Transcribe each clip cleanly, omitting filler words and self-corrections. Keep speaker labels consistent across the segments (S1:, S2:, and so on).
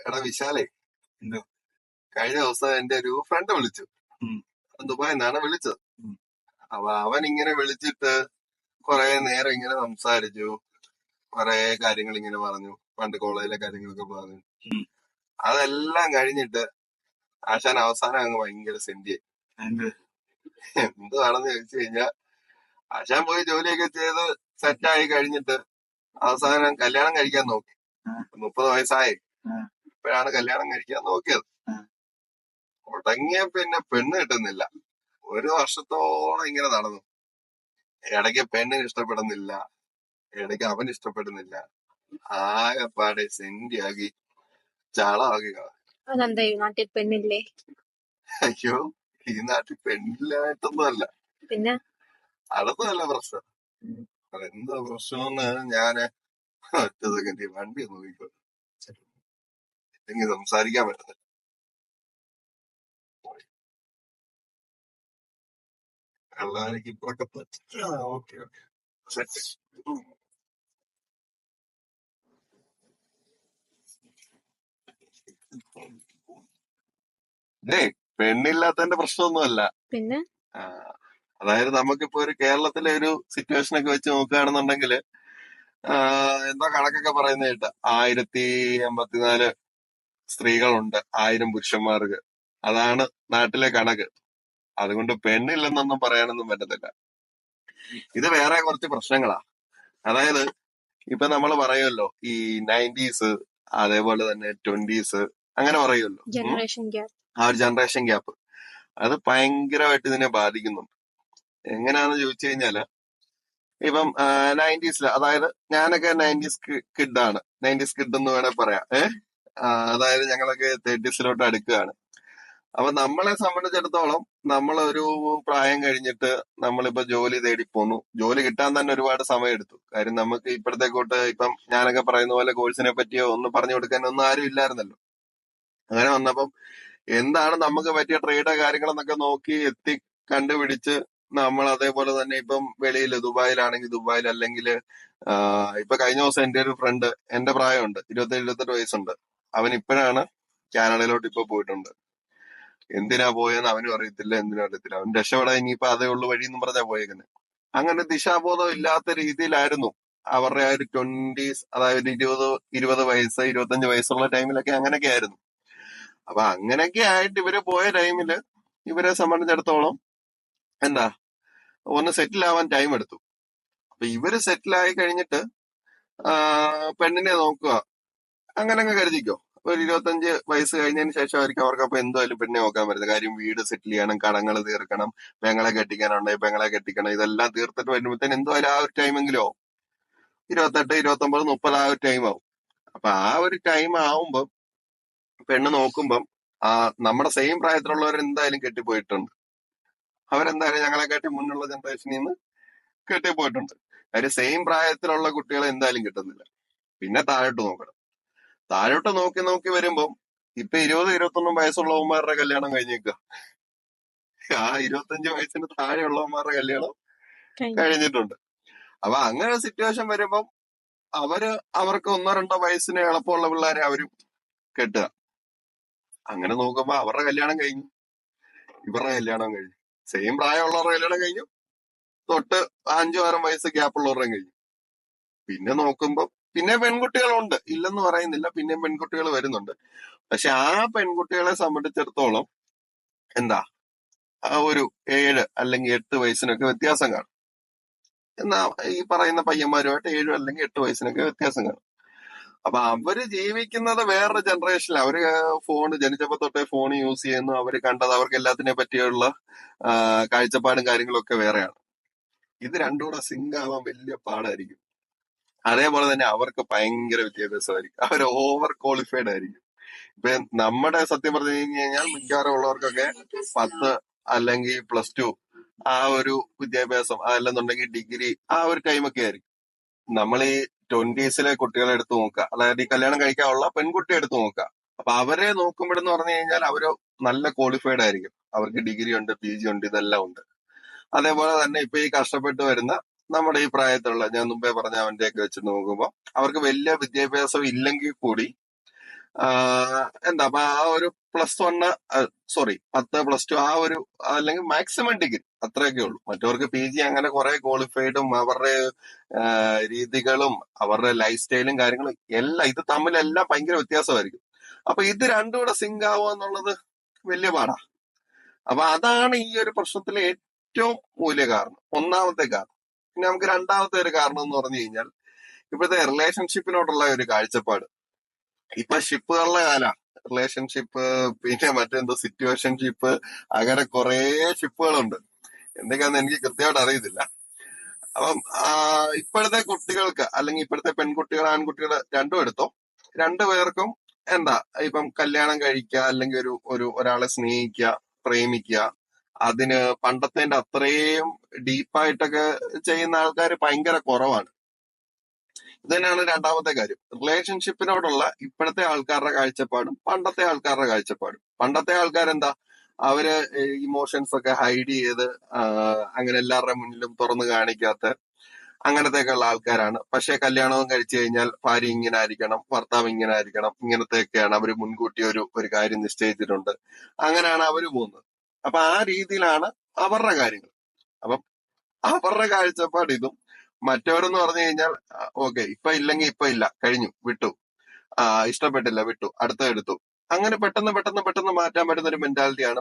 S1: എടാ വിശാലേ,
S2: എന്തോ?
S1: കഴിഞ്ഞ ദിവസം എന്റെ ഒരു ഫ്രണ്ട് വിളിച്ചു.
S2: ഉം,
S1: ദുബായിൽ നിന്നാണ് വിളിച്ചത്.
S2: ഉം,
S1: അപ്പൊ അവൻ ഇങ്ങനെ വിളിച്ചിട്ട് കുറെ നേരം ഇങ്ങനെ സംസാരിച്ചു. കുറെ കാര്യങ്ങൾ ഇങ്ങനെ പറഞ്ഞു, പണ്ട് കോളേജിലെ കാര്യങ്ങളൊക്കെ പറഞ്ഞു.
S2: ഉം.
S1: അതെല്ലാം കഴിഞ്ഞിട്ട് ആശാൻ അവസാനം അങ്ങ് ഭയങ്കര സെന്റി.
S2: എന്ത്?
S1: എന്തുവാണെന്ന് ചോദിച്ചു കഴിഞ്ഞാൽ, ആശാൻ പോയി ജോലിയൊക്കെ ചെയ്ത് സെറ്റായി കഴിഞ്ഞിട്ട് അവസാനം കല്യാണം കഴിക്കാൻ നോക്കി.
S2: ആ,
S1: 30 വയസ്സായി,
S2: ആ,
S1: ഇപ്പോഴാണ് കല്യാണം കഴിക്കാൻ നോക്കിയത്.
S2: ആ.
S1: തുടങ്ങിയ പിന്നെ പെണ്ണ് കിട്ടുന്നില്ല. ഒരു വർഷത്തോളം ഇങ്ങനെ നടന്നു. ഇടയ്ക്ക് പെണ്ണിന് ഇഷ്ടപ്പെടുന്നില്ല, ഇടയ്ക്ക് അവൻ ഇഷ്ടപ്പെടുന്നില്ല. ആകെപ്പാടെ സെന്റിയാക്കി ചളമാക്കി കളഞ്ഞു.
S3: അതെന്താ ഈ നാട്ടിൽ പെണ്ണില്ലേ?
S1: അയ്യോ, ഈ നാട്ടിൽ പെണ്ണില്ലായിട്ടൊന്നും അല്ല,
S3: പിന്നെ
S1: അതൊന്നുമല്ല പ്രശ്നം. അതെന്താ പ്രശ്നമെന്ന് ഞാന് ഒറ്റ സെക്കൻഡ് വണ്ടി ഒന്ന് നോക്കിക്കോ, എനിക്ക് സംസാരിക്കാൻ പറ്റുന്നില്ല. എല്ലാവർക്കും ഇപ്പൊക്കെ പറ്റും. Okay okay, set. പെണ്ണില്ലാത്തതിന്റെ പ്രശ്നമൊന്നുമല്ല.
S3: പിന്നെ
S1: ആ, അതായത് നമുക്കിപ്പോ ഒരു കേരളത്തിലെ ഒരു സിറ്റുവേഷൻ ഒക്കെ വെച്ച് നോക്കുകയാണെന്നുണ്ടെങ്കിൽ, എന്താ കണക്കൊക്കെ പറയുന്ന കേട്ട 1084 സ്ത്രീകളുണ്ട് 1000 പുരുഷന്മാർക്ക്. അതാണ് നാട്ടിലെ കണക്ക്. അതുകൊണ്ട് പെണ്ണില്ലെന്നൊന്നും പറയാനൊന്നും പറ്റത്തില്ല. ഇത് വേറെ കുറച്ച് പ്രശ്നങ്ങളാ. അതായത് ഇപ്പൊ നമ്മൾ പറയുമല്ലോ, ഈ 90s, അതേപോലെ തന്നെ 20s, അങ്ങനെ പറയുമല്ലോ.
S3: Generation gap.
S1: ആ ഒരു ജനറേഷൻ ഗ്യാപ്പ് അത് ഭയങ്കരമായിട്ട് ഇതിനെ ബാധിക്കുന്നുണ്ട്. എങ്ങനെയാന്ന് ചോദിച്ചു കഴിഞ്ഞാല്, ഇപ്പം 90s, അതായത് ഞാനൊക്കെ 90s കിഡാണ്. 90s കിഡ് എന്ന് വേണേ പറയാം. അതായത് ഞങ്ങളൊക്കെ 30s അടുക്കുകയാണ്. അപ്പൊ നമ്മളെ സംബന്ധിച്ചിടത്തോളം നമ്മളൊരു പ്രായം കഴിഞ്ഞിട്ട് നമ്മളിപ്പോ ജോലി തേടി പോന്നു. ജോലി കിട്ടാൻ തന്നെ ഒരുപാട് സമയം എടുത്തു. കാര്യം നമുക്ക് ഇപ്പോഴത്തെ കൂട്ട് ഇപ്പം ഞാനൊക്കെ പറയുന്ന പോലെ കോഴ്സിനെ പറ്റിയോ ഒന്നും പറഞ്ഞു കൊടുക്കാൻ ഒന്നും ആരും ഇല്ലായിരുന്നല്ലോ. അങ്ങനെ വന്നപ്പം എന്താണ് നമുക്ക് പറ്റിയ ട്രേഡ് കാര്യങ്ങളെന്നൊക്കെ നോക്കി എത്തി കണ്ടുപിടിച്ച് നമ്മൾ അതേപോലെ തന്നെ ഇപ്പം വെളിയിൽ ദുബായിലാണെങ്കിൽ ദുബായിൽ, അല്ലെങ്കിൽ ഇപ്പൊ കഴിഞ്ഞ ദിവസം എന്റെ ഒരു ഫ്രണ്ട്, എന്റെ പ്രായമുണ്ട്, 27-28 വയസ്സുണ്ട്. അവൻ ഇപ്പോഴാണ് കാനഡയിലോട്ട് ഇപ്പൊ പോയിട്ടുണ്ട്. എന്തിനാ പോയെന്ന് അവനും അറിയത്തില്ല, എന്തിനും അറിയത്തില്ല. അവൻ രക്ഷപ്പെടാൻ ഇനിയിപ്പോ അതേ ഉള്ളു വഴി എന്നും പറഞ്ഞാ പോയേക്കുന്നത്. അങ്ങനെ ദിശാബോധം ഇല്ലാത്ത രീതിയിലായിരുന്നു അവരുടെ ആ ഒരു 20s, അതായത് 20 വയസ്സ് 25 വയസ്സുള്ള ടൈമിലൊക്കെ അങ്ങനെയൊക്കെ ആയിരുന്നു. അപ്പൊ അങ്ങനെയൊക്കെ ആയിട്ട് ഇവര് പോയ ടൈമില് ഇവരെ സംബന്ധിച്ചിടത്തോളം എന്താ, ഒന്ന് സെറ്റിൽ ആവാൻ ടൈം എടുത്തു. അപ്പൊ ഇവര് സെറ്റിൽ ആയി കഴിഞ്ഞിട്ട് പെണ്ണിനെ നോക്കുക, അങ്ങനെ അങ്ങ് കരുതിക്കോ. ഒരു 25 വയസ്സ് കഴിഞ്ഞതിന് ശേഷമായിരിക്കും അവർക്ക് അപ്പൊ എന്തായാലും പെണ്ണിനെ നോക്കാൻ പറ്റുന്നത്. കാര്യം വീട് സെറ്റിൽ ചെയ്യണം, കടങ്ങൾ തീർക്കണം, പെങ്ങളെ കെട്ടിക്കാനുണ്ടെങ്കിൽ പെങ്ങളെ കെട്ടിക്കണം. ഇതെല്ലാം തീർത്തിട്ട് വരുമ്പോഴത്തേന് എന്തായാലും ആ ഒരു ടൈമെങ്കിലും ആവും. 28, 29, 30 ആ ഒരു ടൈം ആവും. അപ്പൊ ആ ഒരു ടൈം ആവുമ്പം പെണ്ണ് നോക്കുമ്പം നമ്മുടെ സെയിം പ്രായത്തിലുള്ളവർ എന്തായാലും കെട്ടിപ്പോയിട്ടുണ്ട്. അവരെന്തായാലും ഞങ്ങളെക്കാട്ടി മുന്നുള്ള ജനറേഷനിൽ നിന്ന് കെട്ടിപ്പോയിട്ടുണ്ട്. കാര്യം സെയിം പ്രായത്തിലുള്ള കുട്ടികളെ എന്തായാലും കിട്ടുന്നില്ല. പിന്നെ താഴോട്ട് നോക്കണം. താഴോട്ട് നോക്കി നോക്കി വരുമ്പം ഇപ്പൊ 20, 21 വയസ്സുള്ളവന്മാരുടെ കല്യാണം കഴിഞ്ഞേക്കുക. ആ 25 വയസ്സിന് താഴെയുള്ളവന്മാരുടെ കല്യാണം കഴിഞ്ഞിട്ടുണ്ട്. അപ്പൊ അങ്ങനെ സിറ്റുവേഷൻ വരുമ്പം അവർക്ക് 1-2 വയസ്സിന് എളുപ്പമുള്ള പിള്ളേരെ അവരും കെട്ടുക. അങ്ങനെ നോക്കുമ്പോ അവരുടെ കല്യാണം കഴിഞ്ഞു, ഇവരുടെ കല്യാണം കഴിഞ്ഞു. സെയിം പ്രായമുള്ളവരുടെ കല്യാണം കഴിഞ്ഞു, തൊട്ട് 5-6 വയസ്സ് ഗ്യാപ്പുള്ളവരുടെ കഴിഞ്ഞു. പിന്നെ നോക്കുമ്പോ പിന്നെ പെൺകുട്ടികളുണ്ട്, ഇല്ലെന്ന് പറയുന്നില്ല, പിന്നെ പെൺകുട്ടികൾ വരുന്നുണ്ട്. പക്ഷെ ആ പെൺകുട്ടികളെ സംബന്ധിച്ചിടത്തോളം എന്താ, ആ ഒരു 7 അല്ലെങ്കിൽ 8 വയസ്സിനൊക്കെ വ്യത്യാസം കാണും. എന്നാ ഈ പറയുന്ന പയ്യന്മാരുമായിട്ട് 7 അല്ലെങ്കിൽ 8 വയസ്സിനൊക്കെ വ്യത്യാസം കാണും. അപ്പൊ അവര് ജീവിക്കുന്നത് വേറൊരു ജനറേഷനിലാണ്. അവര് ജനിച്ചപ്പോ തൊട്ടേ ഫോൺ യൂസ് ചെയ്യുന്നു. അവര് കണ്ടത്, അവർക്ക് എല്ലാത്തിനെ പറ്റിയുള്ള കാഴ്ചപ്പാടും കാര്യങ്ങളൊക്കെ വേറെയാണ്. ഇത് രണ്ടും കൂടെ സിങ്ക് ആവാൻ വലിയ പാടായിരിക്കും. അതേപോലെ തന്നെ അവർക്ക് ഭയങ്കര വിദ്യാഭ്യാസമായിരിക്കും. അവർ ഓവർ ക്വാളിഫൈഡ് ആയിരിക്കും. ഇപ്പൊ നമ്മുടെ സത്യം പറഞ്ഞു കഴിഞ്ഞാൽ മിക്കവാറും ഉള്ളവർക്കൊക്കെ 10 അല്ലെങ്കിൽ +2 ആ ഒരു വിദ്യാഭ്യാസം, അതല്ലെന്നുണ്ടെങ്കിൽ ഡിഗ്രി, ആ ഒരു ടൈമൊക്കെ ആയിരിക്കും. നമ്മൾ ഈ 20s കുട്ടികളെ എടുത്ത് നോക്കുക, അതായത് ഈ കല്യാണം കഴിക്കാനുള്ള പെൺകുട്ടിയെ എടുത്ത് നോക്കുക. അപ്പൊ അവരെ നോക്കുമ്പോഴെന്ന് പറഞ്ഞു കഴിഞ്ഞാൽ അവര് നല്ല ക്വാളിഫൈഡ് ആയിരിക്കും. അവർക്ക് ഡിഗ്രി ഉണ്ട്, PG ഉണ്ട്, ഇതെല്ലാം ഉണ്ട്. അതേപോലെ തന്നെ ഇപ്പൊ ഈ കഷ്ടപ്പെട്ട് വരുന്ന നമ്മുടെ ഈ പ്രായത്തിലുള്ള, ഞാൻ മുമ്പേ പറഞ്ഞ അവന്റെയൊക്കെ വെച്ച് നോക്കുമ്പോൾ അവർക്ക് വലിയ വിദ്യാഭ്യാസം ഇല്ലെങ്കിൽ കൂടി എന്താ അപ്പൊ ആ ഒരു +1, സോറി 10+2 ആ ഒരു, അല്ലെങ്കിൽ മാക്സിമം ഡിഗ്രി അത്രയൊക്കെ ഉള്ളൂ. മറ്റവർക്ക് PG അങ്ങനെ കുറെ ക്വാളിഫൈഡും അവരുടെ രീതികളും അവരുടെ ലൈഫ് സ്റ്റൈലും കാര്യങ്ങളും എല്ലാം ഇത് തമ്മിലെല്ലാം ഭയങ്കര വ്യത്യാസമായിരിക്കും. അപ്പൊ ഇത് രണ്ടും കൂടെ സിങ്ക് ആവുക എന്നുള്ളത് വലിയ പാടാ. അപ്പൊ അതാണ് ഈ ഒരു പ്രശ്നത്തിലെ ഏറ്റവും മൂല്യ കാരണം, ഒന്നാമത്തെ കാരണം. പിന്നെ നമുക്ക് രണ്ടാമത്തെ ഒരു കാരണം എന്ന് പറഞ്ഞു കഴിഞ്ഞാൽ ഇപ്പോഴത്തെ റിലേഷൻഷിപ്പിനോടുള്ള ഒരു കാഴ്ചപ്പാട്. ഇപ്പൊ ഷിപ്പുകളുടെ കാല, റിലേഷൻഷിപ്പ്, പിന്നെ മറ്റെന്തോ സിറ്റുവേഷൻഷിപ്പ്, അങ്ങനെ കുറെ ഷിപ്പുകളുണ്ട്. എന്തൊക്കെയാന്ന് എനിക്ക് കൃത്യമായിട്ട് അറിയത്തില്ല. അപ്പം ഇപ്പോഴത്തെ കുട്ടികൾക്ക്, അല്ലെങ്കിൽ ഇപ്പോഴത്തെ പെൺകുട്ടികൾ ആൺകുട്ടികൾ രണ്ടും എടുത്തോ, രണ്ടുപേർക്കും എന്താ ഇപ്പം കല്യാണം കഴിക്കുക, അല്ലെങ്കിൽ ഒരാളെ സ്നേഹിക്കുക, പ്രേമിക്കുക, അതിന് പണ്ടത്തെ അത്രയും ഡീപ്പായിട്ടൊക്കെ ചെയ്യുന്ന ആൾക്കാർ ഭയങ്കര കുറവാണ്. ഇത് തന്നെയാണ് രണ്ടാമത്തെ കാര്യം. റിലേഷൻഷിപ്പിനോടുള്ള ഇപ്പോഴത്തെ ആൾക്കാരുടെ കാഴ്ചപ്പാടും പണ്ടത്തെ ആൾക്കാരുടെ കാഴ്ചപ്പാടും. പണ്ടത്തെ ആൾക്കാരെന്താ, അവര് ഇമോഷൻസ് ഒക്കെ ഹൈഡ് ചെയ്ത് അങ്ങനെ എല്ലാവരുടെ മുന്നിലും തുറന്നു കാണിക്കാത്ത അങ്ങനത്തെയൊക്കെ ഉള്ള ആൾക്കാരാണ്. പക്ഷെ കല്യാണവും കഴിച്ചു കഴിഞ്ഞാൽ ഭാര്യ ഇങ്ങനെ ആയിരിക്കണം, ഭർത്താവ് ഇങ്ങനെ ആയിരിക്കണം, ഇങ്ങനത്തെയൊക്കെയാണ് അവര് മുൻകൂട്ടി ഒരു കാര്യം നിശ്ചയിച്ചിട്ടുണ്ട്. അങ്ങനെയാണ് അവര് പോകുന്നത്. അപ്പൊ ആ രീതിയിലാണ് അവരുടെ കാര്യങ്ങൾ. അപ്പം അവരുടെ കാഴ്ചപ്പാട് ഇതും. മറ്റവരെന്ന് പറഞ്ഞു കഴിഞ്ഞാൽ ഓക്കെ, ഇപ്പൊ ഇല്ലെങ്കിൽ ഇപ്പൊ ഇല്ല, കഴിഞ്ഞു, വിട്ടു, ഇഷ്ടപ്പെട്ടില്ല, വിട്ടു, അടുത്ത എടുത്തു. അങ്ങനെ പെട്ടെന്ന് പെട്ടെന്ന് പെട്ടെന്ന് മാറ്റാൻ പറ്റുന്ന ഒരു മെന്റാലിറ്റിയാണ്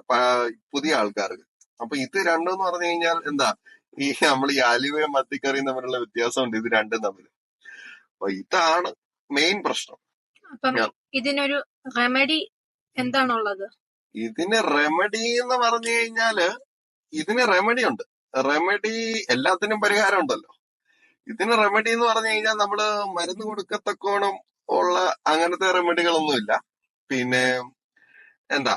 S1: പുതിയ ആൾക്കാർക്ക്. അപ്പൊ ഇത് രണ്ടും എന്ന് പറഞ്ഞു കഴിഞ്ഞാൽ എന്താ, നമ്മൾ ഈ അലുവയും മത്തിക്കറിയും തമ്മിലുള്ള വ്യത്യാസമുണ്ട് ഇത് രണ്ടും തമ്മിൽ. അപ്പൊ ഇതാണ് മെയിൻ പ്രശ്നം.
S3: അപ്പം ഇതിനൊരു റെമഡി എന്താണുള്ളത്?
S1: ഇതിന് റെമഡി എന്ന് പറഞ്ഞു കഴിഞ്ഞാല് ഇതിന് റെമഡി ഉണ്ട്. റെമഡി, എല്ലാത്തിനും പരിഹാരം ഉണ്ടല്ലോ. ഇതിന് റെമഡി എന്ന് പറഞ്ഞു കഴിഞ്ഞാൽ നമ്മള് മരുന്ന് കൊടുക്കത്തക്കോണം ഉള്ള അങ്ങനത്തെ റെമഡികളൊന്നുമില്ല. പിന്നെ എന്താ,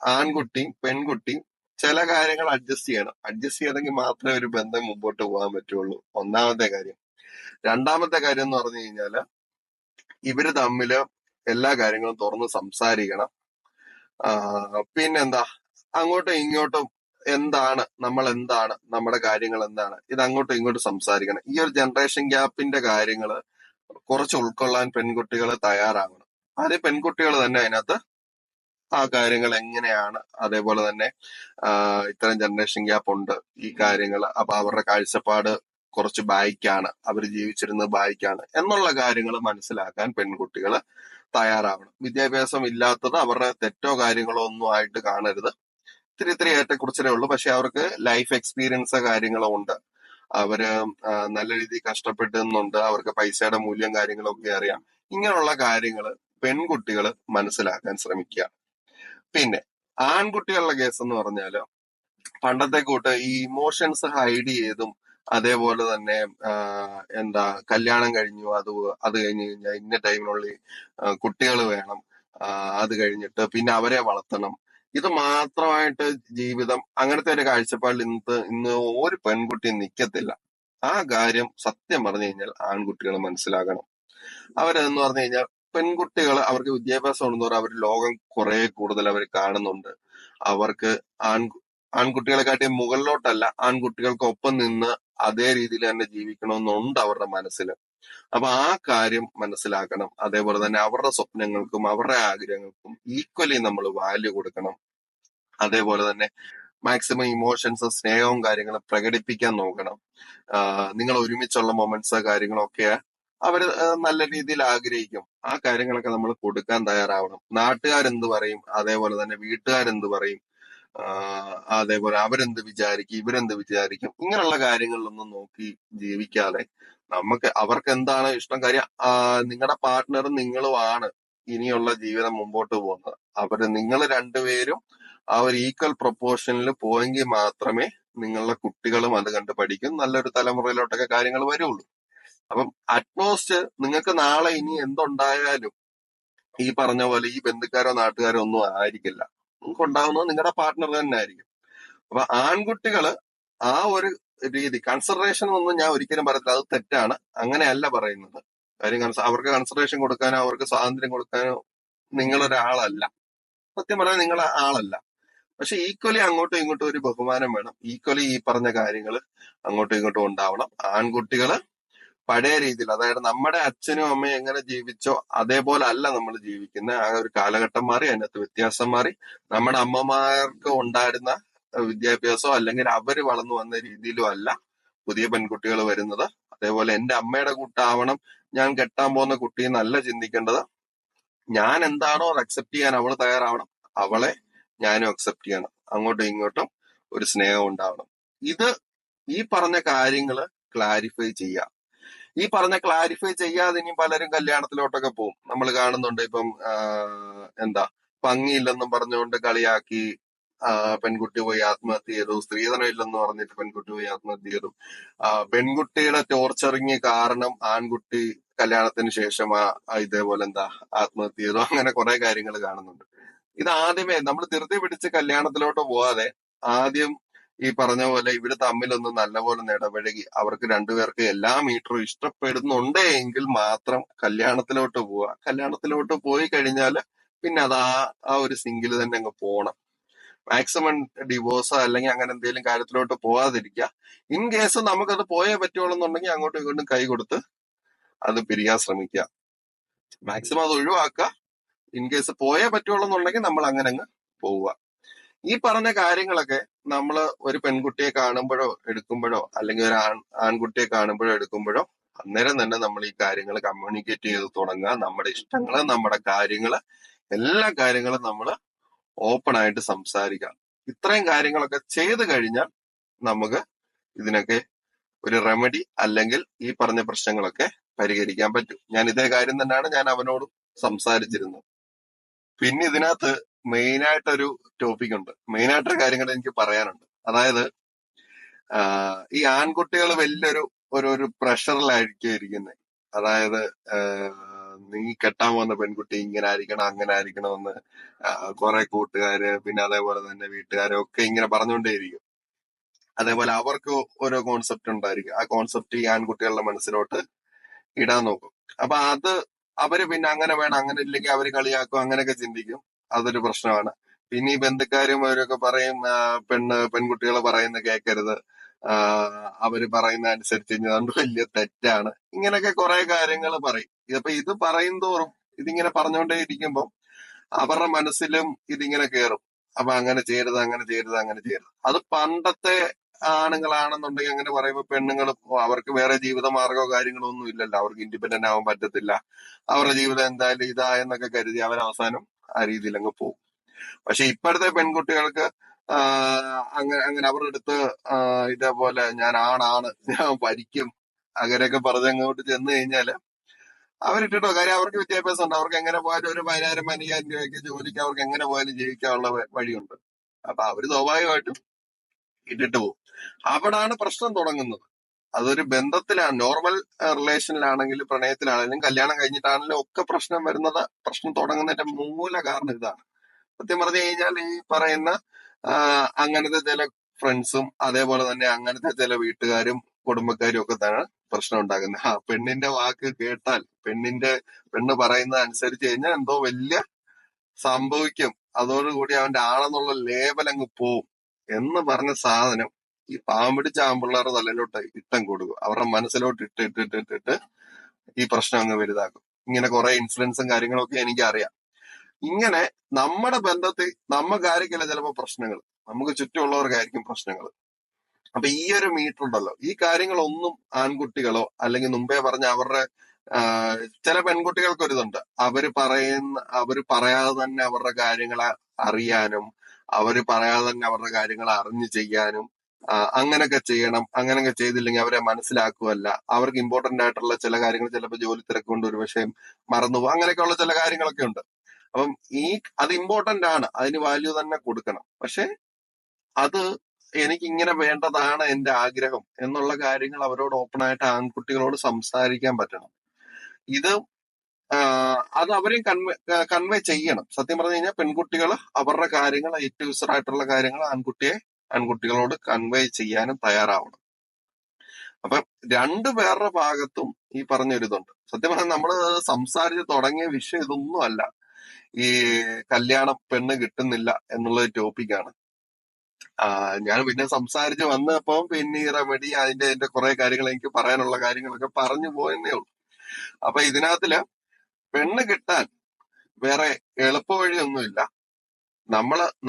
S1: ആൺകുട്ടിയും പെൺകുട്ടിയും ചില കാര്യങ്ങൾ അഡ്ജസ്റ്റ് ചെയ്യണം. അഡ്ജസ്റ്റ് ചെയ്തെങ്കിൽ മാത്രമേ ഒരു ബന്ധം മുമ്പോട്ട് പോകാൻ പറ്റുള്ളൂ, ഒന്നാമത്തെ കാര്യം. രണ്ടാമത്തെ കാര്യം എന്ന് പറഞ്ഞു കഴിഞ്ഞാല് ഇവര് തമ്മില് എല്ലാ കാര്യങ്ങളും തുറന്ന് സംസാരിക്കണം. പിന്നെന്താ, അങ്ങോട്ടും ഇങ്ങോട്ടും എന്താണ് നമ്മുടെ കാര്യങ്ങൾ എന്താണ്, ഇത് അങ്ങോട്ടും ഇങ്ങോട്ടും സംസാരിക്കണം. ഈ ഒരു ജനറേഷൻ ഗ്യാപ്പിന്റെ കാര്യങ്ങള് കുറച്ച് ഉൾക്കൊള്ളാൻ പെൺകുട്ടികൾ തയ്യാറാവണം. ആദ്യം പെൺകുട്ടികൾ തന്നെ അതിനകത്ത് ആ കാര്യങ്ങൾ എങ്ങനെയാണ്, അതേപോലെ തന്നെ ഇത്തരം ജനറേഷൻ ഗ്യാപ്പ് ഉണ്ട്, ഈ കാര്യങ്ങൾ, അപ്പൊ അവരുടെ കാഴ്ചപ്പാട് കുറച്ച് ബായ്ക്കാണ്, അവർ ജീവിച്ചിരുന്നത് ബായ്ക്കാണ് എന്നുള്ള കാര്യങ്ങൾ മനസ്സിലാക്കാൻ പെൺകുട്ടികൾ തയ്യാറാവണം. വിദ്യാഭ്യാസം ഇല്ലാത്തത് അവരുടെ തെറ്റോ കാര്യങ്ങളോ ഒന്നും ആയിട്ട് കാണരുത്. ഇത്തിരി ഏറ്റക്കുറിച്ചിലേ ഉള്ളൂ, പക്ഷെ അവർക്ക് ലൈഫ് എക്സ്പീരിയൻസ് കാര്യങ്ങളും ഉണ്ട്. അവര് നല്ല രീതിയിൽ കഷ്ടപ്പെടുന്നുണ്ട്, അവർക്ക് പൈസയുടെ മൂല്യം കാര്യങ്ങളൊക്കെ അറിയാം. ഇങ്ങനെയുള്ള കാര്യങ്ങൾ പെൺകുട്ടികൾ മനസ്സിലാക്കാൻ ശ്രമിക്കുക. പിന്നെ ആൺകുട്ടികളുടെ കേസ് എന്ന് പറഞ്ഞാല് പണ്ടത്തെ കൂട്ട് ഈ ഇമോഷൻസ് ഹൈഡ് ചെയ്തും, അതേപോലെ തന്നെ എന്താ, കല്യാണം കഴിഞ്ഞു, അത് കഴിഞ്ഞ് കഴിഞ്ഞാൽ ഇന്ന ടൈമിനുള്ളിൽ കുട്ടികൾ വേണം, അത് കഴിഞ്ഞിട്ട് പിന്നെ അവരെ വളർത്തണം, ഇത് മാത്രമായിട്ട് ജീവിതം, അങ്ങനത്തെ ഒരു കാഴ്ചപ്പാടിൽ ഇന്ന് ഒരു പെൺകുട്ടി നിൽക്കത്തില്ല. ആ കാര്യം സത്യം പറഞ്ഞു കഴിഞ്ഞാൽ ആൺകുട്ടികൾ മനസ്സിലാക്കണം. അവരെന്ന് പറഞ്ഞു കഴിഞ്ഞാൽ പെൺകുട്ടികൾ, അവർക്ക് വിദ്യാഭ്യാസം ഉണ്ടെന്ന് പറഞ്ഞാൽ അവർ ലോകം കുറെ കൂടുതൽ അവർ കാണുന്നുണ്ട്. അവർക്ക് ആൺകുട്ടികളെക്കാട്ടി മുകളിലോട്ടല്ല, ആൺകുട്ടികൾക്കൊപ്പം നിന്ന് അതേ രീതിയിൽ തന്നെ ജീവിക്കണമെന്നുണ്ട് അവരുടെ മനസ്സിൽ. അപ്പൊ ആ കാര്യം മനസ്സിലാക്കണം. അതേപോലെ തന്നെ അവരുടെ സ്വപ്നങ്ങൾക്കും അവരുടെ ആഗ്രഹങ്ങൾക്കും ഈക്വലി നമ്മൾ വാല്യൂ കൊടുക്കണം. അതേപോലെ തന്നെ മാക്സിമം ഇമോഷൻസ്, സ്നേഹവും കാര്യങ്ങളും പ്രകടിപ്പിക്കാൻ നോക്കണം. നിങ്ങൾ ഒരുമിച്ചുള്ള മൊമെന്റ്സ് കാര്യങ്ങളൊക്കെ അവര് നല്ല രീതിയിൽ ആഗ്രഹിക്കും. ആ കാര്യങ്ങളൊക്കെ നമ്മൾ കൊടുക്കാൻ തയ്യാറാവണം. നാട്ടുകാരെന്ത് പറയും, അതേപോലെ തന്നെ വീട്ടുകാരെന്ത് പറയും, അതേപോലെ അവരെന്ത് വിചാരിക്കും, ഇവരെന്ത് വിചാരിക്കും, ഇങ്ങനെയുള്ള കാര്യങ്ങളിലൊന്നും നോക്കി ജീവിക്കാതെ അവർക്ക് എന്താണ് ഇഷ്ടം, കാര്യം നിങ്ങളുടെ പാർട്ട്ണറും നിങ്ങളുമാണ് ഇനിയുള്ള ജീവിതം മുമ്പോട്ട് പോകുന്നത്. നിങ്ങൾ രണ്ടുപേരും ആ ഒരു ഈക്വൽ പ്രൊപ്പോർഷനിൽ പോയെങ്കിൽ മാത്രമേ നിങ്ങളുടെ കുട്ടികളും അത് കണ്ട് പഠിക്കും, നല്ലൊരു തലമുറയിലോട്ടൊക്കെ കാര്യങ്ങൾ വരുള്ളൂ. അപ്പം അറ്റ്മോസ്റ്റ് നിങ്ങൾക്ക് നാളെ ഇനി എന്തുണ്ടായാലും ഈ പറഞ്ഞ പോലെ ഈ ബന്ധുക്കാരോ നാട്ടുകാരോ ഒന്നും ആയിരിക്കില്ല. നിങ്ങൾക്ക് ഉണ്ടാവുന്നത് നിങ്ങളുടെ പാർട്ട്ണർ തന്നെ ആയിരിക്കും. അപ്പൊ ആൺകുട്ടികള് ആ ഒരു രീതി, കൺസിഡറേഷൻ ഒന്നും ഞാൻ ഒരിക്കലും പറയത്തില്ല, അത് തെറ്റാണ്, അങ്ങനെയല്ല പറയുന്നത്. കാര്യം അവർക്ക് കൺസിഡറേഷൻ കൊടുക്കാനോ അവർക്ക് സ്വാതന്ത്ര്യം കൊടുക്കാനോ നിങ്ങളൊരാളല്ല, സത്യം പറഞ്ഞാൽ നിങ്ങൾ ആളല്ല. പക്ഷെ ഈക്വലി അങ്ങോട്ടും ഇങ്ങോട്ടും ഒരു ബഹുമാനം വേണം. ഈക്വലി ഈ പറഞ്ഞ കാര്യങ്ങൾ അങ്ങോട്ടും ഇങ്ങോട്ടും ഉണ്ടാവണം. ആൺകുട്ടികള് പഴയ രീതിയിൽ, അതായത് നമ്മുടെ അച്ഛനും അമ്മയും എങ്ങനെ ജീവിച്ചോ അതേപോലെ അല്ല നമ്മൾ ജീവിക്കുന്നത്. ആ ഒരു കാലഘട്ടം മാറി, അതിനകത്ത് വ്യത്യാസം മാറി. നമ്മുടെ അമ്മമാർക്ക് ഉണ്ടായിരുന്ന വിദ്യാഭ്യാസമോ അല്ലെങ്കിൽ അവര് വളർന്നു വന്ന രീതിയിലും അല്ല പുതിയ പെൺകുട്ടികൾ വരുന്നത്. അതേപോലെ എന്റെ അമ്മയുടെ കൂട്ടാവണം ഞാൻ കെട്ടാൻ പോകുന്ന കുട്ടി എന്നല്ല ചിന്തിക്കേണ്ടത്. ഞാൻ എന്താണോ അത് അക്സെപ്റ്റ് ചെയ്യാൻ അവള് തയ്യാറാവണം, അവളെ ഞാനും അക്സെപ്റ്റ് ചെയ്യണം. അങ്ങോട്ടും ഇങ്ങോട്ടും ഒരു സ്നേഹം ഉണ്ടാവണം. ഇത് ഈ പറഞ്ഞ കാര്യങ്ങള് ക്ലാരിഫൈ ചെയ്യാം. ഈ പറഞ്ഞ ക്ലാരിഫൈ ചെയ്യാതെ ഇനി പലരും കല്യാണത്തിലോട്ടൊക്കെ പോകും. നമ്മൾ കാണുന്നുണ്ട്. ഇപ്പം എന്താ ഭംഗിയില്ലെന്നും പറഞ്ഞുകൊണ്ട് കളിയാക്കി പെൺകുട്ടി പോയി ആത്മഹത്യ ചെയ്തു. സ്ത്രീധനം ഇല്ലെന്ന് പറഞ്ഞിട്ട് പെൺകുട്ടി പോയി ആത്മഹത്യ ചെയ്തു. പെൺകുട്ടിയുടെ ടോർച്ചറിങ് കാരണം ആൺകുട്ടി കല്യാണത്തിന് ശേഷം ഇതേപോലെ ആത്മഹത്യ ചെയ്തു. അങ്ങനെ കുറെ കാര്യങ്ങൾ കാണുന്നുണ്ട്. ഇത് ആദ്യമേ നമ്മൾ ധൃതി പിടിച്ച് കല്യാണത്തിലോട്ട് പോവാതെ ആദ്യം ഈ പറഞ്ഞ പോലെ ഇവര് തമ്മിലൊന്ന് നല്ലപോലെ ഇടപഴകി അവർക്ക് രണ്ടുപേർക്ക് എല്ലാ മീറ്ററും ഇഷ്ടപ്പെടുന്നുണ്ട് എങ്കിൽ മാത്രം കല്യാണത്തിലോട്ട് പോവുക. കല്യാണത്തിലോട്ട് പോയി കഴിഞ്ഞാൽ പിന്നെ അത് ആ ഒരു സിംഗിൾ തന്നെ അങ്ങ് പോണം. മാക്സിമം ഡിവോഴ്സോ അല്ലെങ്കിൽ അങ്ങനെ എന്തെങ്കിലും കാര്യത്തിലോട്ട് പോവാതിരിക്കുക. ഇൻ കേസ് നമുക്കത് പോയേ പറ്റുള്ളൂ എന്നുണ്ടെങ്കിൽ അങ്ങോട്ടും ഇങ്ങോട്ടും കൈ കൊടുത്ത് അത് പിരിയാൻ ശ്രമിക്കുക. മാക്സിമം അത് ഒഴിവാക്കുക. ഇൻ കേസ് പോയേ പറ്റുള്ളൂ എന്നുണ്ടെങ്കിൽ നമ്മൾ അങ്ങനെ അങ്ങ് പോവുക. ഈ പറഞ്ഞ കാര്യങ്ങളൊക്കെ നമ്മൾ ഒരു പെൺകുട്ടിയെ കാണുമ്പോഴോ എടുക്കുമ്പോഴോ അല്ലെങ്കിൽ ഒരു ആൺകുട്ടിയെ കാണുമ്പോഴോ എടുക്കുമ്പോഴോ അന്നേരം തന്നെ നമ്മൾ ഈ കാര്യങ്ങൾ കമ്മ്യൂണിക്കേറ്റ് ചെയ്ത് തുടങ്ങുക. നമ്മുടെ ഇഷ്ടങ്ങള്, നമ്മുടെ കാര്യങ്ങള്, എല്ലാ കാര്യങ്ങളും നമ്മൾ ഓപ്പൺ ആയിട്ട് സംസാരിക്കാം. ഇത്രയും കാര്യങ്ങളൊക്കെ ചെയ്തു കഴിഞ്ഞാൽ നമുക്ക് ഇതിനൊക്കെ ഒരു റെമഡി അല്ലെങ്കിൽ ഈ പറഞ്ഞ പ്രശ്നങ്ങളൊക്കെ പരിഹരിക്കാൻ പറ്റും. ഞാൻ ഇതേ കാര്യം തന്നെയാണ് ഞാൻ അവനോടും സംസാരിച്ചിരുന്നത്. പിന്നെ ഇതിനകത്ത് മെയിനായിട്ടൊരു ടോപ്പിക് ഉണ്ട്. മെയിനായിട്ടൊരു കാര്യങ്ങൾ എനിക്ക് പറയാനുണ്ട്. അതായത് ഈ ആൺകുട്ടികൾ വലിയൊരു ഒരു പ്രഷറിലായിരിക്കും ഇരിക്കുന്നത്. അതായത് നീ കെട്ടാൻ പോകുന്ന പെൺകുട്ടി ഇങ്ങനെ ആയിരിക്കണം അങ്ങനെ ആയിരിക്കണമെന്ന് കുറെ കൂട്ടുകാര് പിന്നെ അതേപോലെ തന്നെ വീട്ടുകാരെ ഒക്കെ ഇങ്ങനെ പറഞ്ഞുകൊണ്ടേയിരിക്കും. അതേപോലെ അവർക്ക് ഓരോ കോൺസെപ്റ്റ് ഉണ്ടായിരിക്കും. ആ കോൺസെപ്റ്റ് ഈ ആൺകുട്ടികളുടെ മനസ്സിലോട്ട് ഇടാൻ നോക്കും. അപ്പൊ അത് അവര് പിന്നെ അങ്ങനെ വേണം, അങ്ങനെ ഇല്ലെങ്കിൽ അവര് കളിയാക്കും, അങ്ങനെയൊക്കെ ചിന്തിക്കും. അതൊരു പ്രശ്നമാണ്. പിന്നെ ഈ ബന്ധുക്കാരും അവരൊക്കെ പറയും പെൺകുട്ടികൾ പറയുന്ന കേൾക്കരുത്, അവര് പറയുന്ന അനുസരിച്ച് അതുകൊണ്ട് വലിയ തെറ്റാണ്. ഇങ്ങനെയൊക്കെ കുറെ കാര്യങ്ങൾ പറയും. അപ്പൊ ഇത് പറയും തോറും ഇതിങ്ങനെ പറഞ്ഞുകൊണ്ടേ ഇരിക്കുമ്പം അവരുടെ മനസ്സിലും ഇതിങ്ങനെ കയറും. അപ്പൊ അങ്ങനെ ചെയ്യരുത്, അങ്ങനെ ചെയ്യരുത്, അങ്ങനെ ചെയ്യരുത്. അത് പണ്ടത്തെ ആണുങ്ങളാണെന്നുണ്ടെങ്കിൽ അങ്ങനെ പറയുമ്പോ പെണ്ണുങ്ങൾ അവർക്ക് വേറെ ജീവിത മാർഗമോ കാര്യങ്ങളോ ഒന്നും ഇല്ലല്ലോ. അവർക്ക് ഇൻഡിപെൻഡന്റ് ആവാൻ പറ്റത്തില്ല. അവരുടെ ജീവിതം എന്തായാലും എന്നൊക്കെ കരുതി അവർ അവസാനം ആ രീതിയിൽ അങ്ങ് പോകും. പക്ഷെ ഇപ്പോഴത്തെ പെൺകുട്ടികൾക്ക് അങ്ങനെ അവരുടെ അടുത്ത് ഇതേപോലെ ഞാൻ ആണാണ്, ഞാൻ ഭരിക്കും, അങ്ങനെയൊക്കെ പറഞ്ഞങ്ങോട്ട് ചെന്ന് കഴിഞ്ഞാല് അവരിട്ടിട്ടോ കാര്യം അവർക്ക് വിദ്യാഭ്യാസം ഉണ്ട്. അവർക്ക് എങ്ങനെ പോയാലും ഒരു 10,000 15,000 രൂപയ്ക്ക് ജോലിക്ക് അവർക്ക് എങ്ങനെ പോയാലും ജീവിക്കാനുള്ള വഴിയുണ്ട്. അപ്പൊ അവര് സ്വാഭാവികമായിട്ടും ഇട്ടിട്ട് പോകും. അവിടാണ് പ്രശ്നം തുടങ്ങുന്നത്. അതൊരു ബന്ധത്തിലാണ്, നോർമൽ റിലേഷനിലാണെങ്കിലും പ്രണയത്തിലാണെങ്കിലും കല്യാണം കഴിഞ്ഞിട്ടാണെങ്കിലും ഒക്കെ പ്രശ്നം വരുന്നത്, പ്രശ്നം തുടങ്ങുന്നതിന്റെ മൂല കാരണം ഇതാണ്. സത്യം പറഞ്ഞു കഴിഞ്ഞാൽ ഈ പറയുന്ന അങ്ങനത്തെ ചില ഫ്രണ്ട്സും അതേപോലെ തന്നെ അങ്ങനത്തെ ചില വീട്ടുകാരും കുടുംബക്കാരും ഒക്കെ തന്നെ പ്രശ്നം ഉണ്ടാക്കുന്നത്. പെണ്ണിന്റെ വാക്ക് കേട്ടാൽ പെണ്ണ് പറയുന്നത് അനുസരിച്ച് കഴിഞ്ഞാൽ എന്തോ വലിയ സംഭവിക്കും, അതോടുകൂടി അവന്റെ ആളെന്നുള്ള ലേബൽ അങ്ങ് പോവും എന്ന് പറഞ്ഞ സാധനം ഈ പാവം പിടിച്ച ആമ്പിള്ളേരുടെ തലയിലോട്ട് ഇട്ടം കൊടുക്കും. അവരുടെ മനസ്സിലോട്ട് ഇട്ടിട്ടിട്ടിട്ടിട്ട് ഈ പ്രശ്നം അങ്ങ് വലുതാക്കും. ഇങ്ങനെ കുറെ ഇൻസിഡൻസും കാര്യങ്ങളൊക്കെ എനിക്കറിയാം. ഇങ്ങനെ നമ്മുടെ ബന്ധത്തിൽ നമുക്കായിരിക്കില്ല ചിലപ്പോ പ്രശ്നങ്ങൾ, നമുക്ക് ചുറ്റുമുള്ളവർക്കായിരിക്കും പ്രശ്നങ്ങൾ. അപ്പൊ ഈ ഒരു മീറ്റർ ഉണ്ടല്ലോ, ഈ കാര്യങ്ങളൊന്നും ആൺകുട്ടികളോ അല്ലെങ്കിൽ മുമ്പേ പറഞ്ഞ അവരുടെ ചില പെൺകുട്ടികൾക്കൊരിതുണ്ട്. അവര് പറയാതെ തന്നെ അവരുടെ കാര്യങ്ങളെ അറിയാനും അവര് പറയാതെ തന്നെ അവരുടെ കാര്യങ്ങൾ അറിഞ്ഞു ചെയ്യാനും അങ്ങനെയൊക്കെ ചെയ്യണം. അങ്ങനെയൊക്കെ ചെയ്തില്ലെങ്കിൽ അവരെ മനസ്സിലാക്കുമല്ല. അവർക്ക് ഇമ്പോർട്ടന്റ് ആയിട്ടുള്ള ചില കാര്യങ്ങൾ ചിലപ്പോൾ ജോലി തിരക്കൊണ്ട് ഒരു പക്ഷേ മറന്നുപോകും. അങ്ങനെയൊക്കെയുള്ള ചില കാര്യങ്ങളൊക്കെ ഉണ്ട്. അപ്പം അത് ഇമ്പോർട്ടന്റ് ആണ്, അതിന് വാല്യൂ തന്നെ കൊടുക്കണം. പക്ഷെ അത് എനിക്ക് ഇങ്ങനെ വേണ്ടതാണ് എന്റെ ആഗ്രഹം എന്നുള്ള കാര്യങ്ങൾ അവരോട് ഓപ്പൺ ആയിട്ട് ആൺകുട്ടികളോട് സംസാരിക്കാൻ പറ്റണം. ഇത് അത് അവരെയും കൺവേ ചെയ്യണം. സത്യം പറഞ്ഞു കഴിഞ്ഞാൽ പെൺകുട്ടികൾ അവരുടെ കാര്യങ്ങൾ ഏറ്റവും ആയിട്ടുള്ള കാര്യങ്ങൾ ആൺകുട്ടികളോട് കൺവേ ചെയ്യാനും തയ്യാറാവണം. അപ്പൊ പേരുടെ ഭാഗത്തും ഈ പറഞ്ഞൊരിതുണ്ട്. സത്യം പറഞ്ഞാൽ നമ്മള് സംസാരിച്ച് തുടങ്ങിയ വിഷയം ഇതൊന്നും അല്ല. ഈ കല്യാണം പെണ്ണ് കിട്ടുന്നില്ല എന്നുള്ള ടോപ്പിക്കാണ്. ഞാൻ പിന്നെ സംസാരിച്ച് വന്നപ്പോ പിന്നെ ഈ റെമഡി അതിന്റെ കുറെ കാര്യങ്ങൾ എനിക്ക് പറയാനുള്ള കാര്യങ്ങളൊക്കെ പറഞ്ഞു പോയെന്നേ ഉള്ളൂ. അപ്പൊ ഇതിനകത്തില് പെണ്ണ് കിട്ടാൻ വേറെ എളുപ്പ വഴിയൊന്നുമില്ല.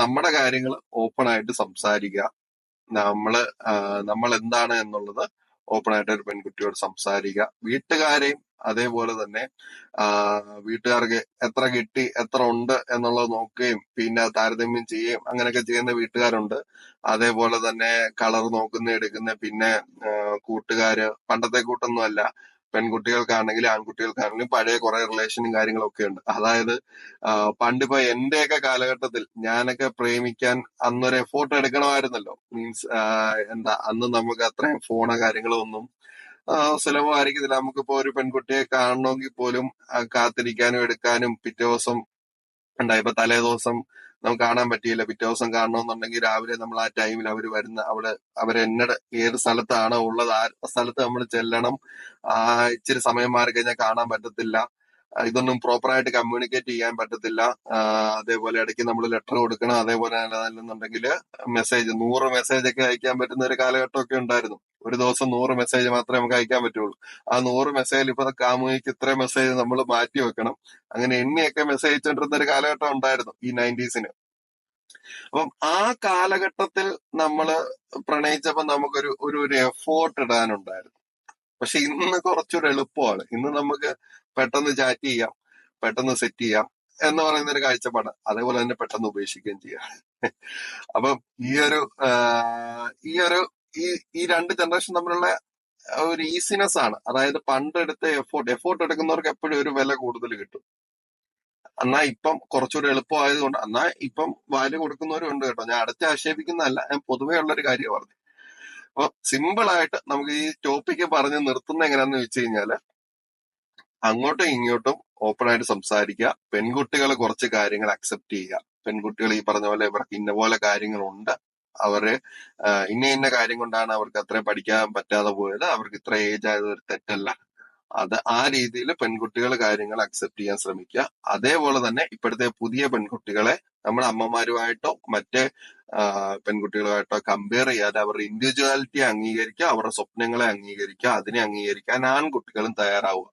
S1: നമ്മുടെ കാര്യങ്ങൾ ഓപ്പൺ ആയിട്ട് സംസാരിക്കുക. നമ്മള് നമ്മൾ എന്താണ് എന്നുള്ളത് ഓപ്പൺ ആയിട്ട് ഒരു പെൺകുട്ടിയോട് സംസാരിക്കുക. വീട്ടുകാരെയും അതേപോലെ തന്നെ വീട്ടുകാർക്ക് എത്ര കിട്ടി എത്ര ഉണ്ട് എന്നുള്ളത് നോക്കുകയും പിന്നെ താരതമ്യം ചെയ്യുകയും അങ്ങനെയൊക്കെ ചെയ്യുന്ന വീട്ടുകാരുണ്ട്. അതേപോലെ തന്നെ കളർ നോക്കുന്ന എടുക്കുന്ന പിന്നെ കൂട്ടുകാര് പണ്ടത്തെ കൂട്ടൊന്നും അല്ല. പെൺകുട്ടികൾക്കാണെങ്കിലും ആൺകുട്ടികൾക്കാണെങ്കിലും പഴയ കുറെ റിലേഷനും കാര്യങ്ങളൊക്കെ ഉണ്ട്. അതായത് പണ്ടിപ്പോ എന്റെയൊക്കെ കാലഘട്ടത്തിൽ ഞാനൊക്കെ പ്രേമിക്കാൻ അന്നൊരു എഫോർട്ട് എടുക്കണമായിരുന്നല്ലോ. മീൻസ് എന്താ അന്ന് നമുക്ക് അത്രയും ഫോണോ കാര്യങ്ങളോ ഒന്നും സുലഭമായിരിക്കത്തില്ല. നമുക്കിപ്പോ ഒരു പെൺകുട്ടിയെ കാണണമെങ്കിൽ പോലും കാത്തിരിക്കാനും എടുക്കാനും പിറ്റേ ദിവസം ഇപ്പൊ തലേ ദിവസം നമുക്ക് കാണാൻ പറ്റിയില്ല. പിറ്റേ ദിവസം കാണണമെന്നുണ്ടെങ്കിൽ രാവിലെ നമ്മൾ ആ ടൈമിൽ അവർ വരുന്ന അവരെന്നട് ഏത് സ്ഥലത്താണോ ഉള്ളത് ആ സ്ഥലത്ത് നമ്മൾ ചെല്ലണം. ഇച്ചിരി സമയം മാറി കഴിഞ്ഞാൽ കാണാൻ പറ്റത്തില്ല. ഇതൊന്നും പ്രോപ്പറായിട്ട് കമ്മ്യൂണിക്കേറ്റ് ചെയ്യാൻ പറ്റത്തില്ല. അതേപോലെ ഇടയ്ക്ക് നമ്മൾ ലെറ്റർ കൊടുക്കണം. അതേപോലെ അല്ലെന്നുണ്ടെങ്കിൽ 100 മെസ്സേജ് ഒക്കെ അയക്കാൻ പറ്റുന്ന ഒരു കാലഘട്ടമൊക്കെ ഉണ്ടായിരുന്നു. ഒരു ദിവസം 100 മെസ്സേജ് മാത്രമേ നമുക്ക് അയക്കാൻ പറ്റുള്ളൂ. ആ 100 മെസ്സേജിൽ ഇപ്പൊ കാമുകിക്ക് ഇത്രയും മെസ്സേജ് നമ്മൾ മാറ്റി വെക്കണം. അങ്ങനെ എണ്ണിയൊക്കെ മെസ്സേജ് അയച്ചുകൊണ്ടിരുന്ന ഒരു കാലഘട്ടം ഉണ്ടായിരുന്നു ഈ 90s. അപ്പം ആ കാലഘട്ടത്തിൽ നമ്മള് പ്രണയിച്ചപ്പോ നമുക്കൊരു ഒരു എഫോർട്ട് ഇടാനുണ്ടായിരുന്നു. പക്ഷെ ഇന്ന് കുറച്ചൊരു എളുപ്പമാണ്. ഇന്ന് നമുക്ക് പെട്ടെന്ന് ചാറ്റ് ചെയ്യാം, പെട്ടെന്ന് സെറ്റ് ചെയ്യാം എന്ന് പറയുന്ന ഒരു കാഴ്ചപ്പാട്. അതേപോലെ തന്നെ പെട്ടെന്ന് ഉപേക്ഷിക്കുകയും ചെയ്യാം. അപ്പം ഈ രണ്ട് ജനറേഷൻ തമ്മിലുള്ള ഒരു ഈസിനെസ് ആണ്. അതായത് പണ്ട് എടുത്ത എഫോർട്ട് എടുക്കുന്നവർക്ക് എപ്പോഴും ഒരു വില കൂടുതൽ കിട്ടും. എന്നാ ഇപ്പം കുറച്ചുകൂടി എളുപ്പമായതുകൊണ്ട് എന്നാ ഇപ്പം വാല്യൂ കൊടുക്കുന്നവരും ഉണ്ട് കേട്ടോ. ഞാൻ അടച്ച് ആക്ഷേപിക്കുന്നതല്ല, ഞാൻ പൊതുവേ ഉള്ളൊരു കാര്യം പറഞ്ഞു. അപ്പൊ സിമ്പിൾ ആയിട്ട് നമുക്ക് ഈ ടോപ്പിക്ക് പറഞ്ഞ് നിർത്തുന്ന എങ്ങനെയാന്ന് വെച്ച് കഴിഞ്ഞാല് അങ്ങോട്ടും ഇങ്ങോട്ടും ഓപ്പൺ ആയിട്ട് സംസാരിക്കുക. പെൺകുട്ടികൾ കുറച്ച് കാര്യങ്ങൾ അക്സെപ്റ്റ് ചെയ്യുക. പെൺകുട്ടികൾ ഈ പറഞ്ഞ പോലെ ഇവർക്ക് ഇന്ന പോലെ കാര്യങ്ങളുണ്ട്, അവര് ഇന്ന കാര്യം കൊണ്ടാണ് അവർക്ക് അത്രയും പഠിക്കാൻ പറ്റാതെ പോയത്, അവർക്ക് ഇത്ര ഏജ് ആയത് ഒരു തെറ്റല്ല. അത് ആ രീതിയിൽ പെൺകുട്ടികൾ കാര്യങ്ങൾ അക്സെപ്റ്റ് ചെയ്യാൻ ശ്രമിക്കുക. അതേപോലെ തന്നെ ഇപ്പോഴത്തെ പുതിയ പെൺകുട്ടികളെ നമ്മുടെ അമ്മമാരുമായിട്ടോ മറ്റേ പെൺകുട്ടികളുമായിട്ടോ കമ്പയർ ചെയ്യാതെ അവരുടെ ഇൻഡിവിജ്വാലിറ്റി അംഗീകരിക്കുക, അവരുടെ സ്വപ്നങ്ങളെ അംഗീകരിക്കുക, അതിനെ അംഗീകരിക്കാൻ ആൺകുട്ടികളും തയ്യാറാവുക.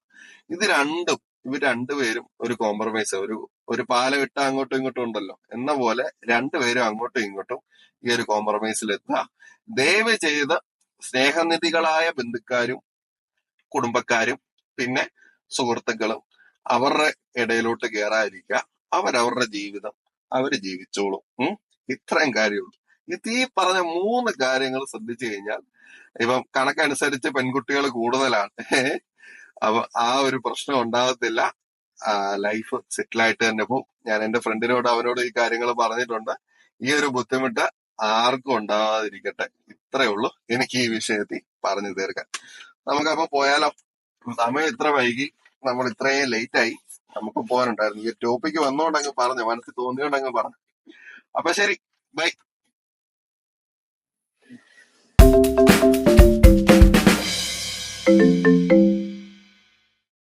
S1: ഇവർ രണ്ടുപേരും ഒരു കോംപ്രമൈസ്, ഒരു പാലം ഇട്ട അങ്ങോട്ടും ഇങ്ങോട്ടും ഉണ്ടല്ലോ എന്ന പോലെ രണ്ടുപേരും അങ്ങോട്ടും ഇങ്ങോട്ടും ഈ ഒരു കോംപ്രമൈസിൽ എത്തുക. ദയവ് ചെയ്ത് സ്നേഹനിധികളായ ബന്ധുക്കാരും കുടുംബക്കാരും പിന്നെ സുഹൃത്തുക്കളും അവരുടെ ഇടയിലോട്ട് കയറാതിരിക്കുക. അവരവരുടെ ജീവിതം അവര് ജീവിച്ചോളും. ഇത്രയും കാര്യമുള്ളൂ. ഈ പറഞ്ഞ 3 കാര്യങ്ങൾ ശ്രദ്ധിച്ചു കഴിഞ്ഞാൽ ഇപ്പം കണക്കനുസരിച്ച് പെൺകുട്ടികൾ കൂടുതലാണ്. അപ്പൊ ആ ഒരു പ്രശ്നം ഉണ്ടാകത്തില്ല. ലൈഫ് സെറ്റിലായിട്ട് തന്നെ പോകും. ഞാൻ എന്റെ ഫ്രണ്ടിനോട് അവനോട് ഈ കാര്യങ്ങൾ പറഞ്ഞിട്ടുണ്ട്. ഈ ഒരു ബുദ്ധിമുട്ട് ആർക്കും ഉണ്ടാകാതിരിക്കട്ടെ. ഇത്രയേ ഉള്ളൂ എനിക്ക് ഈ വിഷയത്തിൽ പറഞ്ഞു തീർക്കാൻ. നമുക്കപ്പോ പോയാലോ? സമയം ഇത്ര വൈകി, നമ്മൾ ഇത്രയും ലേറ്റ് ആയി. നമുക്ക് പോകാനുണ്ടായിരുന്നു. ഈ ടോപ്പിക്ക് വന്നോണ്ടങ്ങ് പറഞ്ഞു, മനസ്സിൽ തോന്നിയോണ്ടങ്ങ് പറഞ്ഞു. അപ്പൊ ശരി, ബൈ.